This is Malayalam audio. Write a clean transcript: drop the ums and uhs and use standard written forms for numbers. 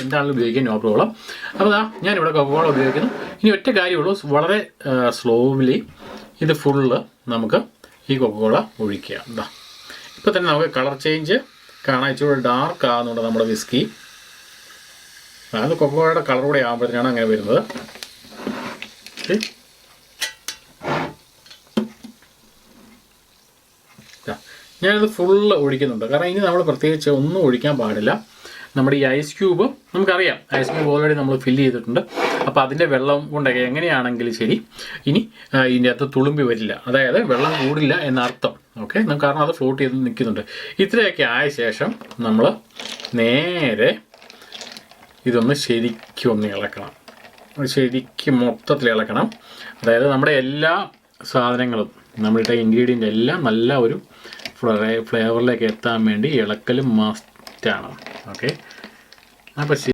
എന്താണെങ്കിലും ഉപയോഗിക്കാം, നോ പ്രോബ്ലം. അപ്പോൾ ഞാനിവിടെ കൊക്കക്കോള ഉപയോഗിക്കുന്നു. ഇനി ഒറ്റ കാര്യമുള്ളൂ, വളരെ സ്ലോലി ഇത് ഫുള്ള് നമുക്ക് ഈ കൊക്കക്കോള ഒഴിക്കുക. ഇപ്പോൾ തന്നെ നമുക്ക് കളർ ചേഞ്ച് കാണാൻ ഇച്ചിരി ഡാർക്ക് ആകുന്നുണ്ട് നമ്മുടെ വിസ്കി. അത് കൊക്കക്കോളയുടെ കളർ കൂടെ ആകുമ്പോഴത്തേനാണ് അങ്ങനെ വരുന്നത്. ഓക്കെ, ഞാനിത് ഫുള്ള് ഒഴിക്കുന്നുണ്ട്. കാരണം ഇനി നമ്മൾ പ്രത്യേകിച്ച് ഒന്നും ഒഴിക്കാൻ പാടില്ല. നമ്മുടെ ഈ ഐസ് ക്യൂബ് നമുക്കറിയാം, ഐസ് ക്യൂബ് ഓൾറെഡി നമ്മൾ ഫില്ല് ചെയ്തിട്ടുണ്ട്. അപ്പോൾ അതിൻ്റെ വെള്ളം കൊണ്ടൊക്കെ എങ്ങനെയാണെങ്കിലും ശരി ഇനി ഇതിൻ്റെ അകത്ത് തുളുമ്പി വരില്ല, അതായത് വെള്ളം കൂടില്ല എന്നർത്ഥം. ഓക്കെ, കാരണം അത് ഫ്ലോട്ട് ചെയ്ത് നിൽക്കുന്നുണ്ട്. ഇത്രയൊക്കെ ആയ ശേഷം നമ്മൾ നേരെ ഇതൊന്ന് ശരിക്കും ഒന്ന് ഇളക്കണം. ശരിക്കും മൊത്തത്തിൽ ഇളക്കണം. അതായത് നമ്മുടെ എല്ലാ സാധനങ്ങളും, നമ്മളുടെ ഇൻഗ്രീഡിയൻ്റ് എല്ലാം നല്ല ഒരു ഫ്ലേവറിലേക്ക് എത്താൻ വേണ്ടി ഇളക്കലും മസ്റ്റാണ്. ഓക്കെ, അപ്പോൾ